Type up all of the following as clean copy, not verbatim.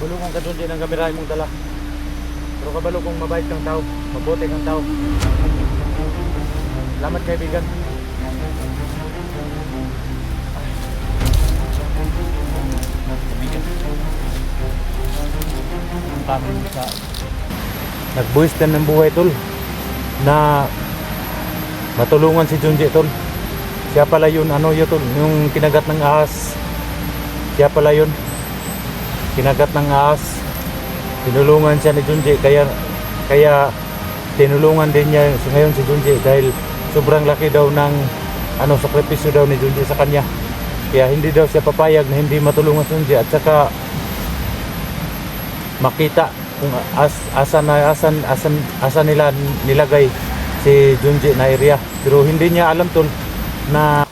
Bulungan ka doon din ang kamera mong dala. Pero kabalo kung mabait kang tao, mabuti kang tao. Salamat kaibigan. Nagbuwis din ng buhay tol na matulungan si Junji tol. Siya pala yun, yun tol, yung kinagat ng ahas. Siya pala yun, kinagat ng ahas. Tinulungan siya ni Junji, kaya tinulungan din niya ngayon si Junji dahil sobrang laki daw ng sakripisyo daw ni Junji sa kanya. Kaya hindi daw siya papayag na hindi matulungan si Junji, at saka makita kung asan nila nilagay si Junji na area. Pero hindi niya alam tol na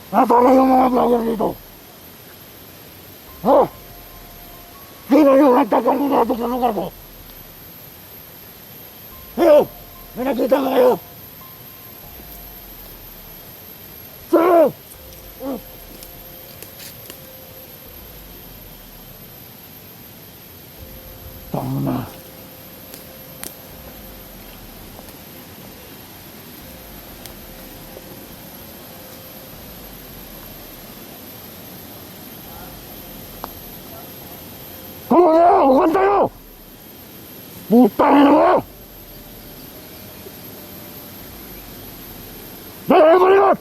nasaan yung mga vlogger dito? Ha? Sino yung nagtagal nila dito sa lugar ko? Sino? May nakita nga kayo? Sino? Tama na. Kumaya! Huwag tayo! Putang ina mo! Dahil mo liwat!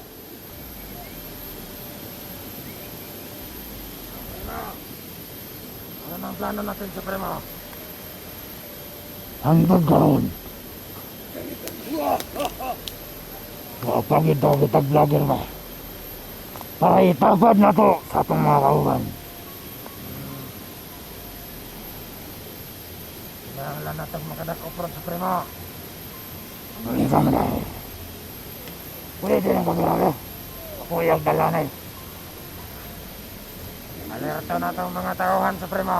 Ano ang plano natin, Supremo? Hanggang karoon. Kapag ito kitag vlogger mo, para itapad na to sa itong mga kauban. Wala na itong makadakopron, Supremo. Hindi ka mo dahil. Pwede ng paglaga. Ako yung dalanay. Alerto na itong mga tauhan, Supremo.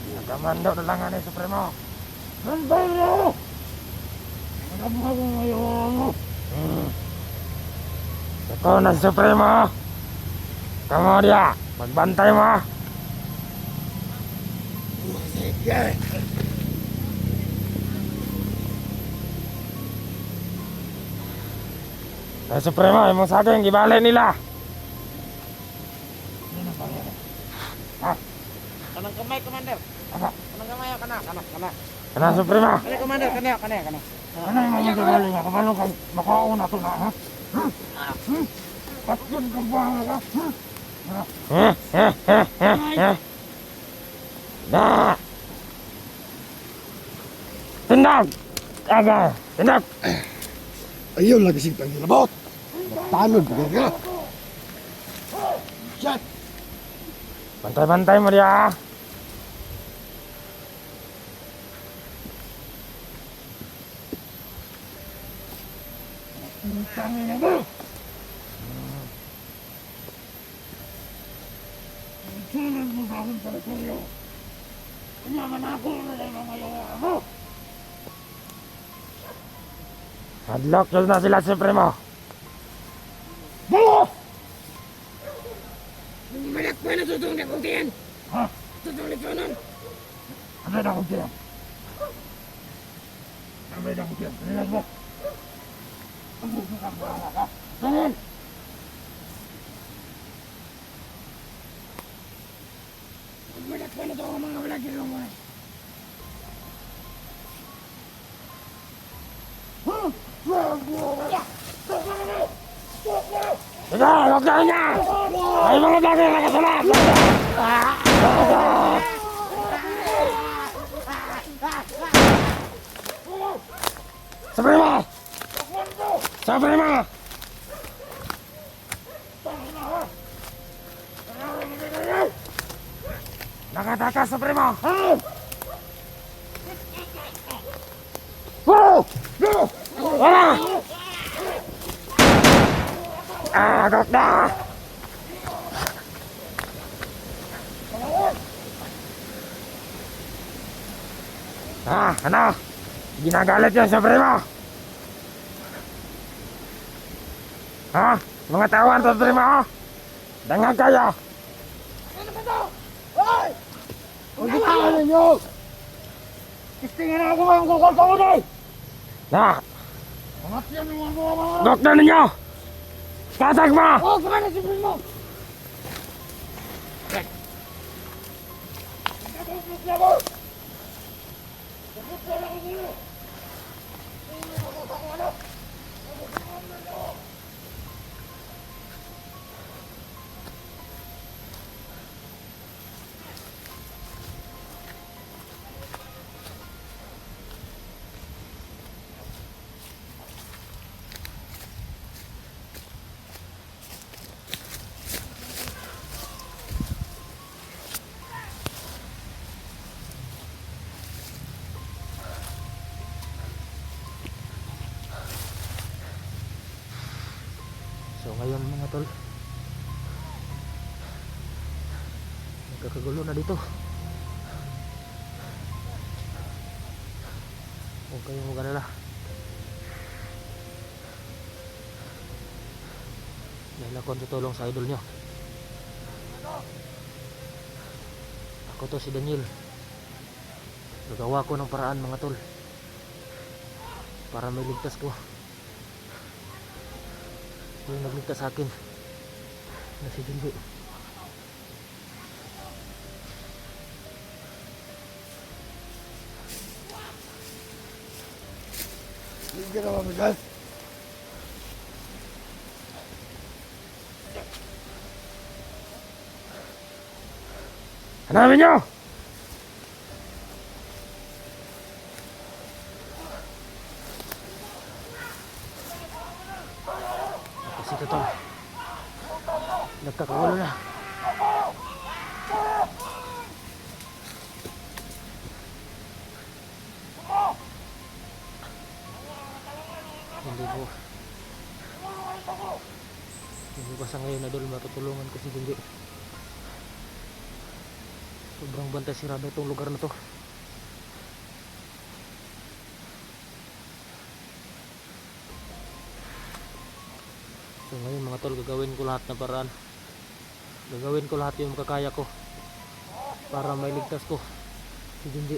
Nakamando na lang ni Supremo. Nanday na! Alam mo kung ngayon mo. Ito na si Supremo. Kamu dia, magbantay mo. Sige. Ay, Supremo, yung saging, gibali nila. Ha? Kanang kamay, Commander. Ano? Kanang kamay, kana. Kana, Supremo? Kana, Commander, kana. Ano yung mga gibali nga? Kabalo kay makauna to na, ha? Patyon ka ba, ha? Da. Tindak. Aga, tindak. Ayun lagi si pangilabot. Tanod ka. Shit. Bantay-bantay mo dia. Tangin na ba? Tulad mo sa akong teritoryo. Kunyaman ako na lang ang ayaw mo. Hadlock yun na sila, Supremo. Bulo! Malak pa na tutong na kong tiyan. Ha? Tutong na tunan. Ano na akong tiyan? Ano na akong tiyan? Ano mo? Ang gusto kang bahala ka. Ganun! Malak pa na to ang mga vlogger mo. Sige, huwag na niya! May mga bagay na kasunod! Supremo! Supremo! Nakatakas, Supremo! Wala! Agak na! Ano? Ginagalit yung Supremo? Mga tawan, Supremo? Dangag kayo! Huwag itangan ninyo! Kistingin na ako ngayong kukol sa unay! Angat yan yung mga Gok na ninyo! Katag mo! Oh, kumana si Primo! So ngayon mga tol, nagkakagulo na dito. Huwag kayong mag-alala. Dahil ako ang tutulong sa idol nyo. Ako to si Daniel. Gagawa ko ng paraan mga tol para may ligtas ko. Yung nagligtas sa akin na si Junji. Hindi ka mamigas. Hanapin nyo! Kasi ito tol, nagkakagulo na. Hindi ko sa ngayon na dol matutulungan ko si Junji. Sobrang bantay sirado itong lugar na to. So ngayon mga tol, gagawin ko lahat na paraan. Gagawin ko lahat yung makakaya ko para mailigtas ko si Junji.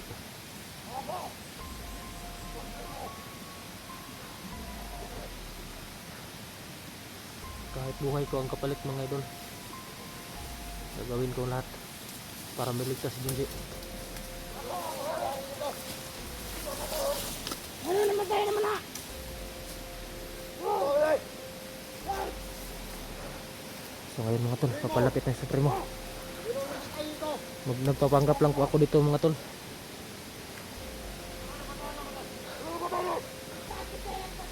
Kahit buhay ko ang kapalit mga idol, gagawin ko lahat para mailigtas si Junji. Ano naman tayo naman na? So ngayon mga tol, papalapit na yung Supremo. Nagpapanggap lang po ako dito mga tol.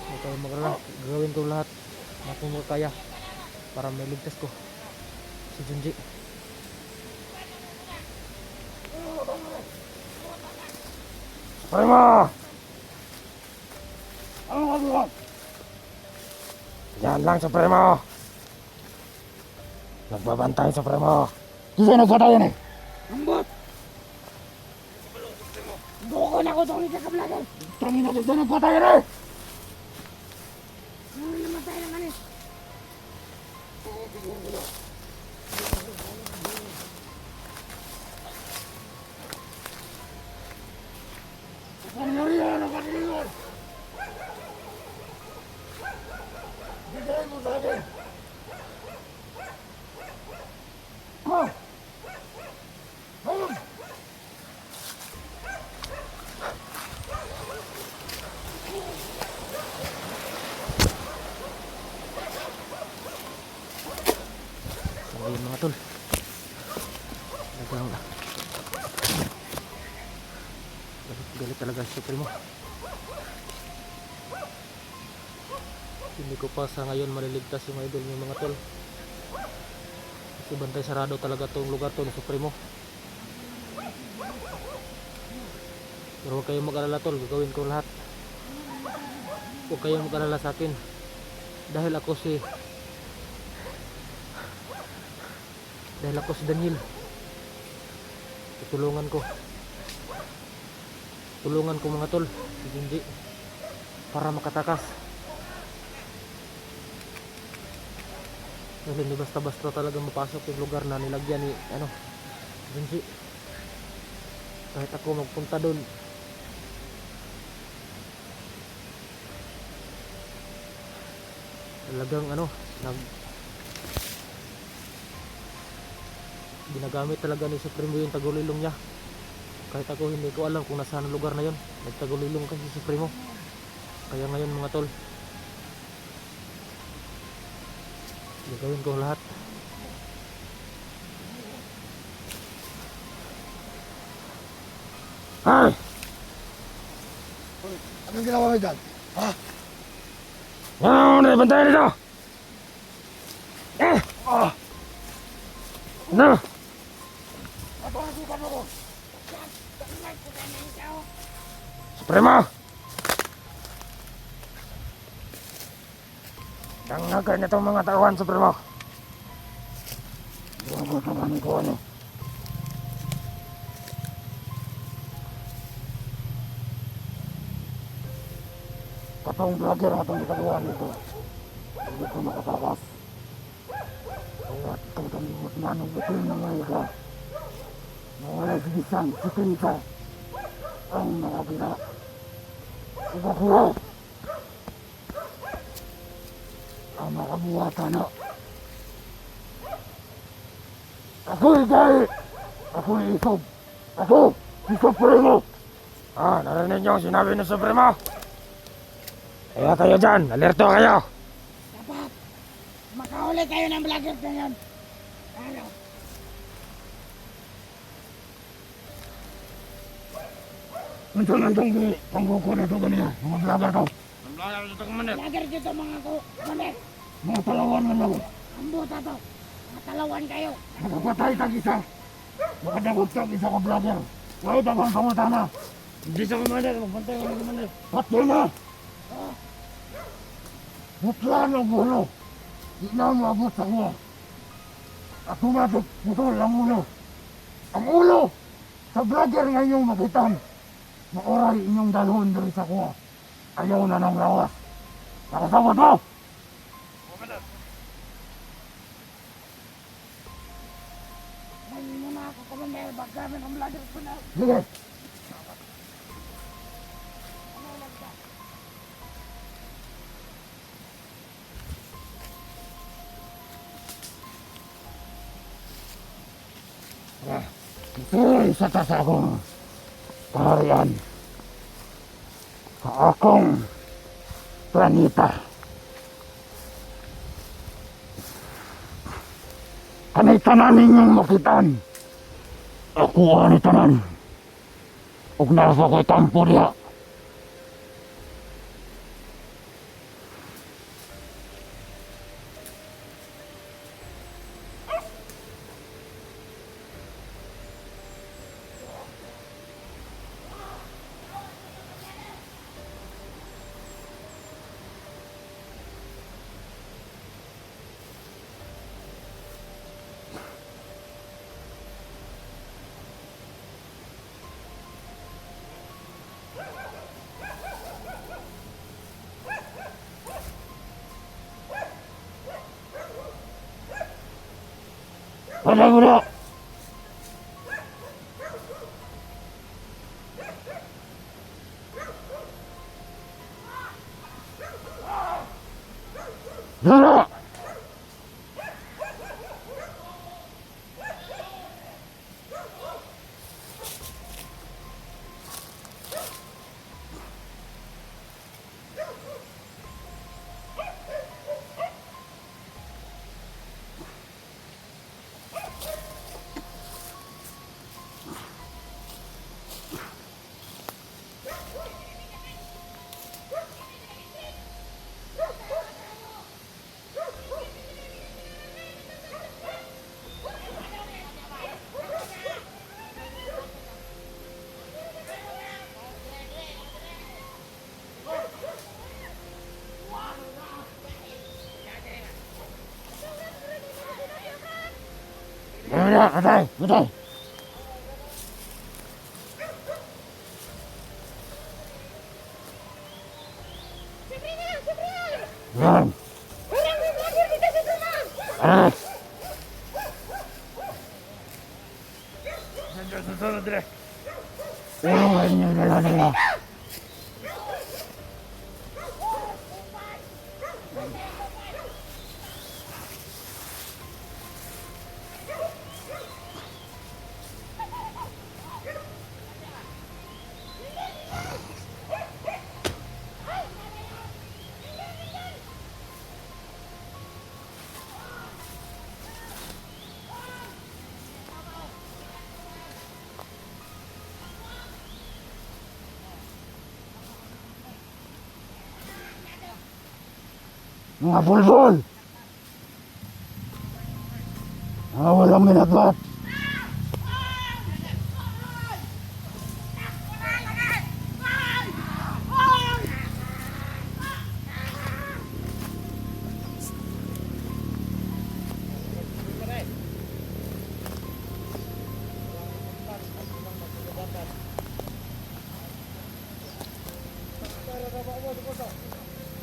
Huwag kayong mag-alala, gagawin ko lahat na kung kaya para mailigtas ko si Junji. Supremo! Ano ka doon? Yan lang Supremo. Nagbabantay Supremo. Di sana patayan eh. Ambot! Doko na ko itong nita kablagan. Tangin na di sana patayan eh. Ano naman tayo naman eh. Ano yan ang katilingon? Bigay mo sa akin. Oh! Ayun! Galit talaga si Supremo. Hindi ko pa sa ngayon maliligtas yung idol niyo mga tol. Kasi bantay sarado talaga tong lugar to ni Supremo. Pero huwag kayong mag-alala tol, gagawin ko lahat. Huwag kayong mag-alala sa akin. Dahil ako si Daniel. Tulungan ko mga tol si Junji para makatakas. Dahil hindi basta-basta talaga mapasok yung lugar na nilagyan ni Junji. Kahit ako magpunta doon, talagang ginagamit talaga ni Supremo yung tagulilong niya. Kahit ako hindi ko alam kung nasaan ang lugar na yon. Nagtagulilong kasi si Supremo. Kaya ngayon mga tol, gagawin ko lahat. Ay! Anong ginawa mo dyan? Ha? Ano? Bantayan nito! Ano? Supremo! Tangagay na itong mga tauhan, Supremo. Hindi ko naman ko ano. Katong vlogger ang itong ginagawa nito. Hindi ko makatakas. Kaya itong tamimot na anong bitin na ngayon ka. Nawala si isang sikinsa ang nakabila. Iba ko ang nakabuhata na. Ako'y dahil. Ako'y isob. Ako, si Supremo. Narinig niyo ang sinabi ng Supremo? Kaya kayo dyan, alerto kayo. Dapat makahuli kayo ng vlogger na yan. Ano? Ito lang itong pangkuko na ito kanina, mga vlogger ko. Ang vlogger dito kumanin. Vlogger dito mga kumalit. Mga talawan na lang. Ang buta to. Mga talawan kayo. Nakapatay tag isa. Nakadagot tag isa ka vlogger. Wait, ang pangutana. Hindi sa kumanin, magbantay ka ng kumanin. Patlo na. Mutla ng bulo. Di na maabot sa kuha. Ako natin, putol ang ulo. Ang ulo! Sa vlogger nga inyong makitan. Maoray inyong dalhon doon sa kuha. Ayaw na ng lawas. Nakasabot mo! May muna ako kumalit. Bag kami ng vlogger ko na. Sige. Ito'y sa tas akong kaharian. Sa akong planeta. Kanay tanan ninyong makitaan. Ako ani tanan. Huwag nasa ko'y tampo diha. Wala! Wala! Patay! Patay! Yan! Aray! Tulungan niyo na lang nila. Mga bulbul! Mga walang minatbat!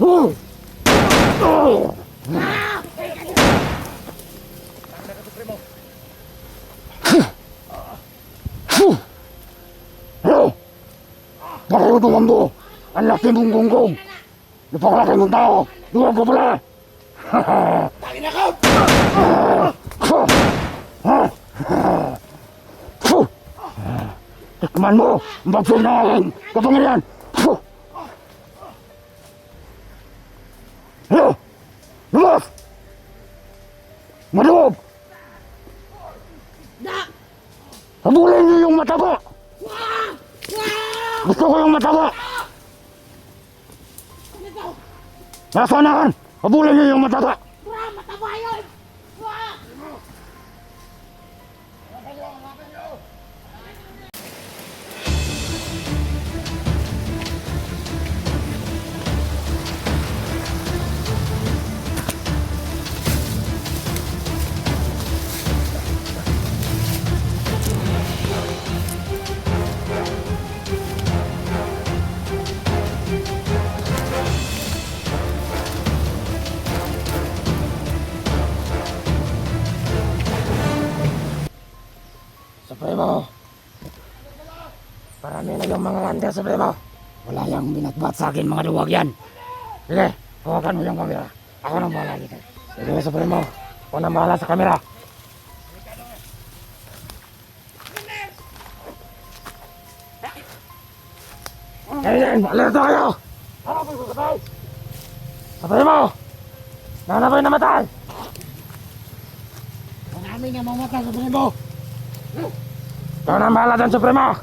Oh! Oh! Pareho mo! Ang laki mong gonggong! Napakalaki mong tao! Duwag ka pala! Tikman mo! Ang bagsong na aking kapangyarihan! Lumos! Maluwag! Habulin niyo yung mataba! Gusto ko yung mataba! Nasaan na kan? Habulin niyo yung mataba! Mataba yun! Supremo! Parami na yung mga hunter, Supremo! Wala yang binatbat sa akin, mga duwag yan! Sige, hawakan mo yung kamera. Ako nang bahala dito. Sige, Supremo. Ako nang bahala sa kamera. Ayan, alerto kayo! Hanapin ko patay! Supremo! Nanapay namatay! Marami na mamatay sa Supremo. Ikaw nang bahala dyan, Supremo!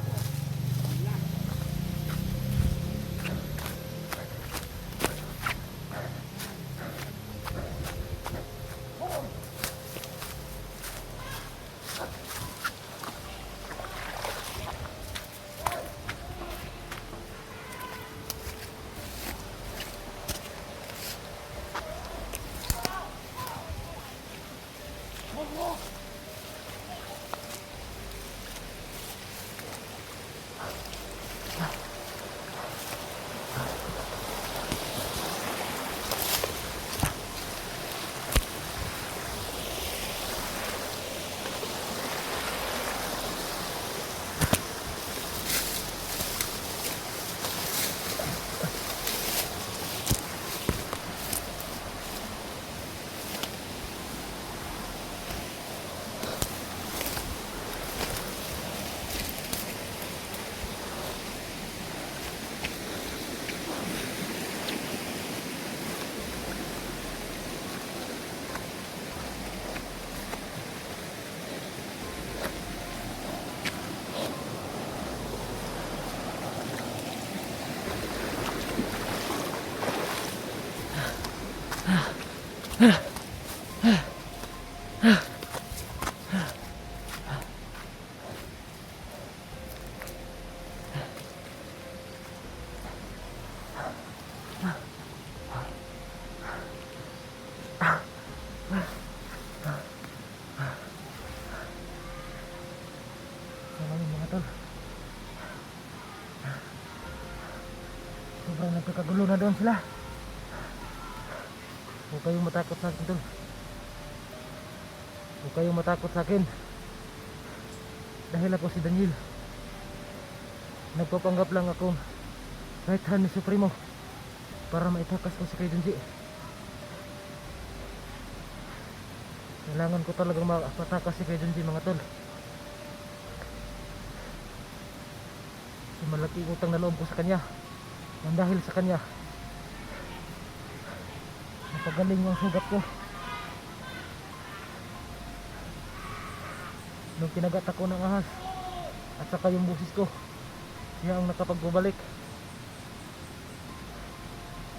Parang nagkakagulo na doon sila. Huwag kayong matakot sa akin tol. Huwag kayong matakot sa akin. Dahil ako si Daniel. Nagpapanggap lang akong right hand ni Supremo para maitakas ko si Kay Junji. Kailangan ko talagang mapatakas si Kay Junji mga tol. Kasi malaking utang na loob ko sa kanya. Nang dahil sa kanya napagaling ang sugat ko. Nung kinagat ako ng ahas at saka yung busis ko, siya ang nakapagbabalik.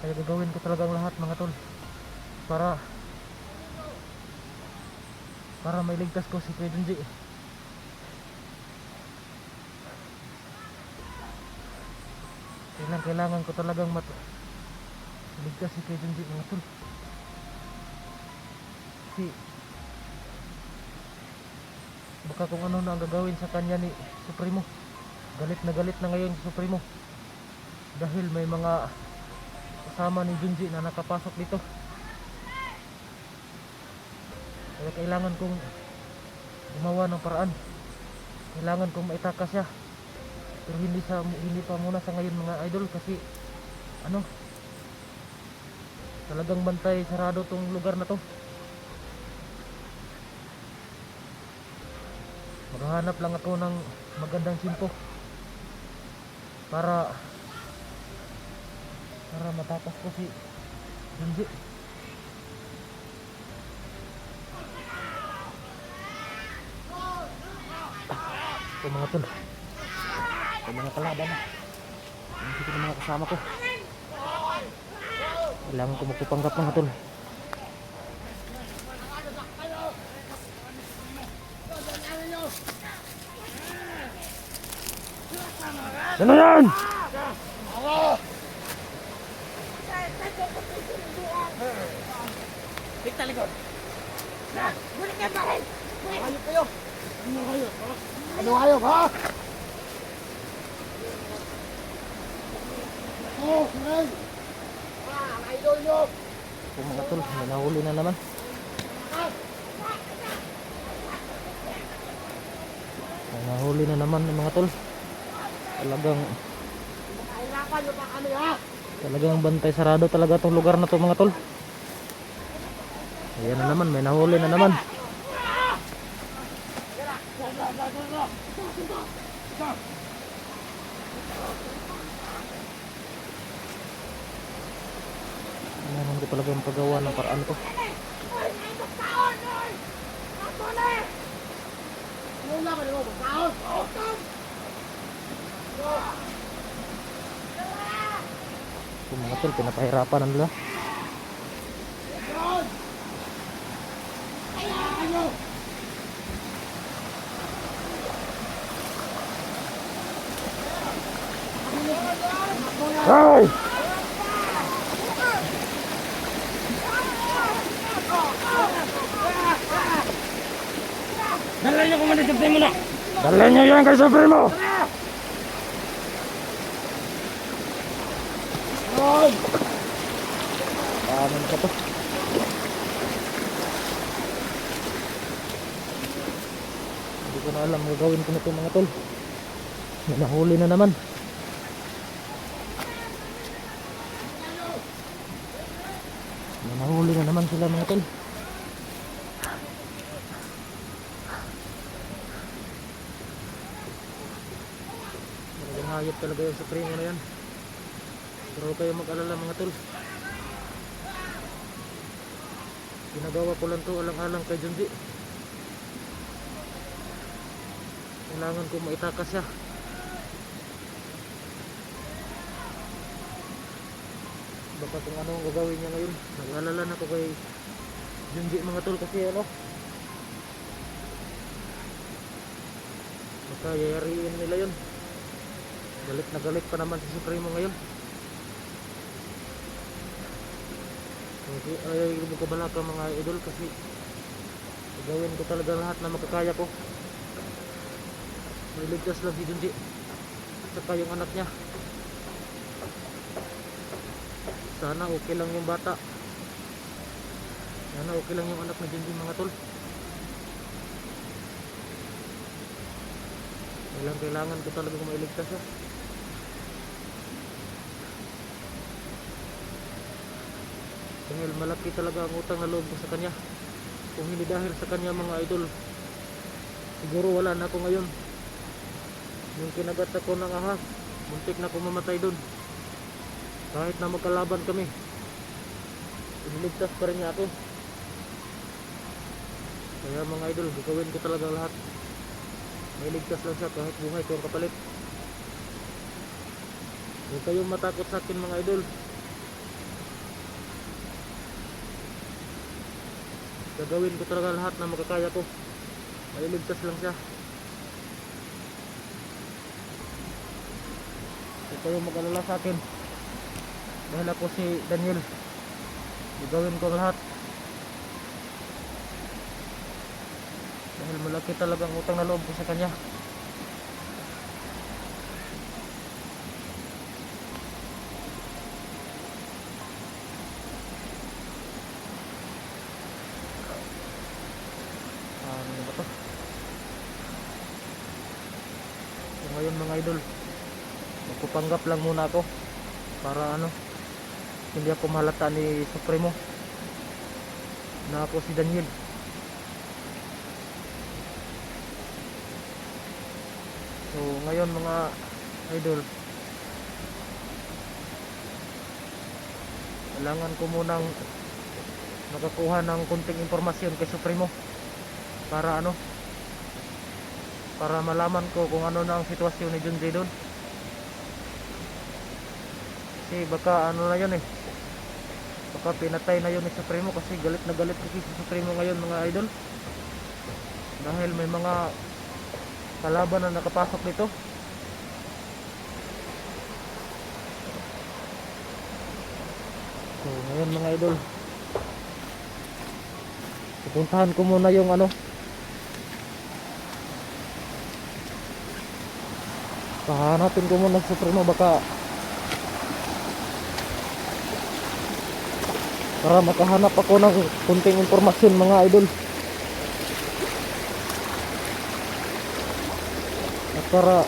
Kaya gagawin ko talagang lahat mga tol para mailigtas ko si Kuya Junji. Kailangan ko talagang iligtas si Kuya Junji mga tol. Kasi baka kung ano na ang gagawin sa kanya ni Supremo. Galit na ngayon si Supremo dahil may mga kasama ni Junji na nakapasok dito. Kaya kailangan kong gumawa ng paraan. Kailangan kong maitakas siya. Pero hindi pa muna sa ngayon mga idol, kasi talagang bantay sarado tong lugar na to. Maghahanap lang ako ng magandang simpo para matakas ko si Junji. Ito mga tol, ito mga kalaban na ito ng mga kasama ko. Kailangan ko magpupanggap mga tol. Ano yan? Big talikod. Bulik ka pa rin. Hayop kayo. Ano hayop ha? Oh, Kuray. Ang idol nyo. Ito mga tol, may nahuli na naman. May nahuli na naman mga tol. Nahirapan nyo pa kami ha? Talagang bantay sarado talaga itong lugar na to mga tol. Ayan na naman, may nahuli na naman. Kailangan ko talagang paggawa ng paraan ko. Kung mga tol, pinapahirapan na nila. Ay! Dalhin nyo kumanda sa mo na. Dalhin niyo yan kay Supremo! Paano ka to? Hindi ko na alam gagawin ko na ito mga tol. May nahuli na naman. May nahuli na naman sila mga tol. Talagang hayop talaga yung Supremo na yan. Pero huwag kayo mag-alala mga tol. Ginagawa ko lang to alang-alang kay Junji. Kailangan ko maitakas siya. Baka kung ano ang gagawin niya ngayon. Nag-alala na ko kay Junji mga tol, kasi baka yayariin nila yun. Galit na galit pa naman si Supremo ngayon. Ay, magkabala ka mga idol, kasi gagawin ko talaga lahat na makakaya ko. May ligtas lang si Junji at saka yung anak niya. Sana okay lang yung bata. Sana okay lang yung anak ni Junjie mga tol. Kailangan ko talaga mailigtas siya. Dahil malaki talaga ang utang na loob ko sa kanya. Kung hindi dahil sa kanya mga idol, siguro wala na ako ngayon. Yung kinagat ako ng ahas, muntik na ako mamatay dun. Kahit na magkalaban kami, iniligtas pa rin niya ako. Kaya mga idol, gagawin ko talaga lahat. Mailigtas lang siya kahit buhay ko ang kapalit. Huwag kayong matakot sa akin mga idol. Gagawin ko talaga lahat na makakaya ko. Mailigtas lang siya. Huwag kayong mag-alala sa akin. Dahil ako si Daniel, gagawin ko lahat. Dahil malaki talagang utang na loob ko sa kanya. Ano ba to? So ngayon mga idol, magpapanggap lang muna ako para hindi ako mahalata ni Supremo na ako si Daniel. So ngayon mga idol, kailangan ko munang makakuha ng konting impormasyon kay Supremo para para malaman ko kung ano na ang sitwasyon ni Junjie doon. Kasi baka na yun baka pinatay na yun ni Supremo, kasi galit na galit kasi si Supremo ngayon mga idol, dahil may mga kalaban na nakapasok dito. So ngayon mga idol, pupuntahan ko muna yung pahanapin ko muna si Supremo, baka para makahanap ako ng kunting impormasyon mga idol, at para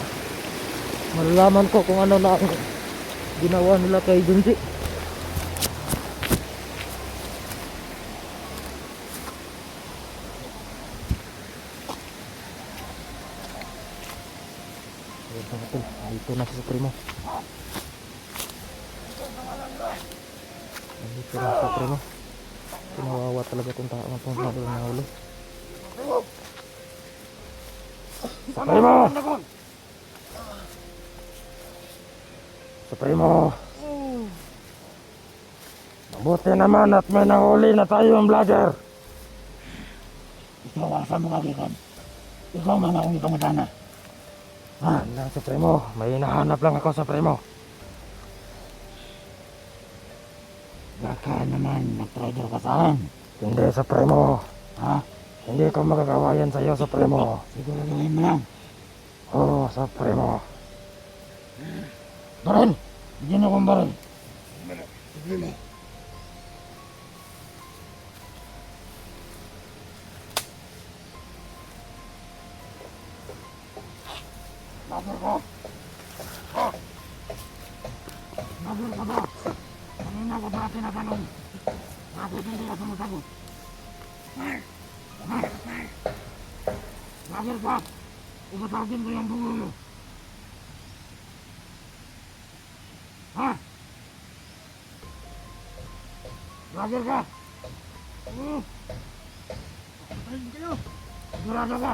malalaman ko kung ano na ang ginawa nila kay Junjie. Dito na si Supremo. Dito na si Supremo. Kinawawa talaga itong tao na itong mga nahuli. Supremo! Supremo! Mabuti naman at may nahuli na tayo ang vlogger. Ikaw ang sa mga gikan. Ikaw man akong ipangutana. Lang Supremo, may hinahanap lang ako Supremo. Baka naman nag-trader ka saan. Hindi Supremo, Ha? hindi ko magagawa yan sa iyo Supremo. Siguraduhin mo lang. Oo Supremo. Baril! Bigyan akong baril. Bagor ka? Bagor ka ba? Kanina ko ba tinatanong? Bakit hindi ka sumasagot? Bagor ka? Ibatagin ko yung bungo mo. Ha? Bagor ka? Ayun kayo! Sigurado ka?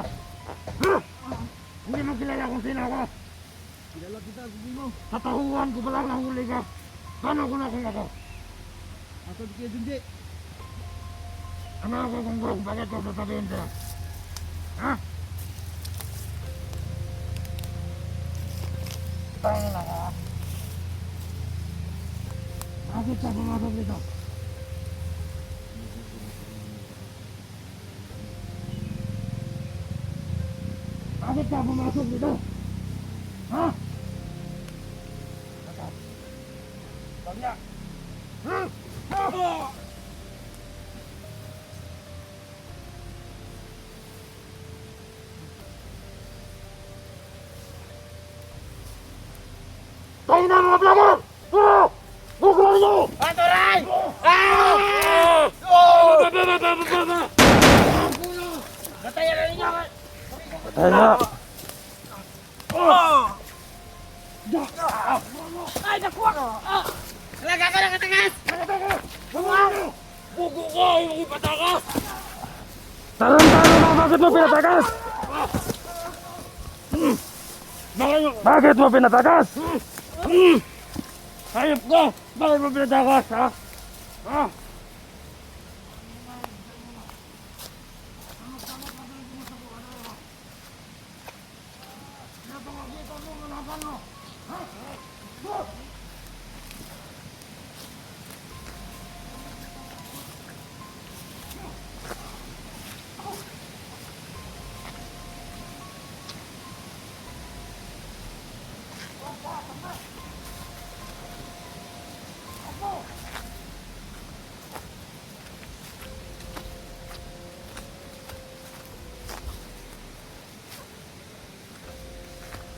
Hindi mo kilala kung sino ako. Kilala kita, hindi mo. Katahuan ko palang nahuli ka. Paano ko na kung ako? Ako di kayo Junjie. Ano ako kung bakit ko sasabihin sila? Ha? Tayo na ka. Bakit ka pumasok dito? Bakit ka pumasok dito? Ha? Bagya! Ha? Tayo na mga vlogger! Bukulan nyo! Atoray! Batayan na ninyo! Tayo na! Ay, nakuha ko! Talaga ka lang katagas! Bugo ko! Yung ipatagas! Tarantado mo! Bakit mo pinatagas? Bakit mo pinatagas? Hayop ko! Bakit mo pinatagas, ha? Ha?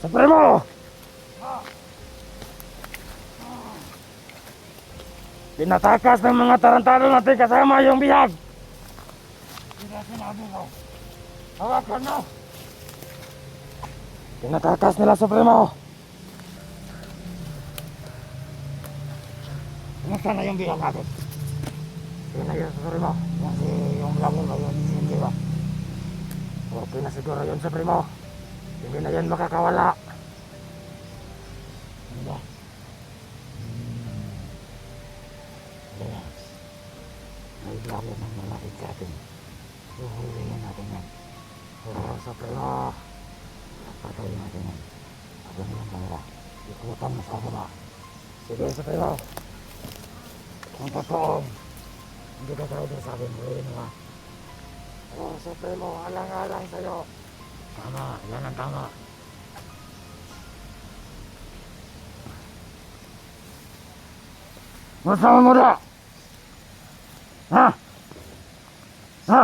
Supremo! Pinatakas ng mga tarantado natin kasama yung bihag! Hindi sinabi ko. Hawakan mo! Pinatakas nila Supremo! Kumusta na yung bihag natin? Yun na yun Supremo. Yung lamo na yun, hindi ba? Okay na siguro yun Supremo. Hindi na yan makakawala. Ano ba? May lalo ng malapit sa atin. Huhulihin natin yan. Oo, Supremo. Patayin natin yan. Ako na yung kamera. Ikutan mo sa baba. Sige, Supremo. Kung totoo, hindi ka tayo din sabi mo rin ha. Oo, Supremo. Alang-alang sa'yo. Tama, yan ang tama. Masama mo na! Ha? Ha?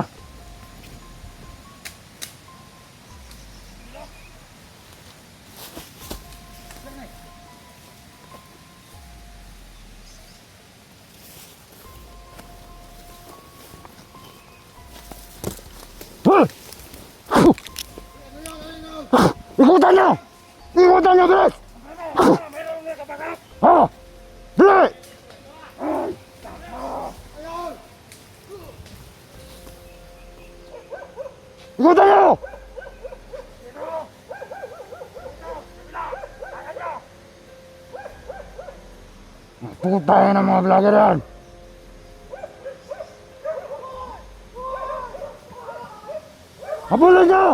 Ikutan nyo! Ikutan nyo, bilis! Ha? Dili! Ikutan nyo! Putay na mga vlogger yan! Habulin nyo!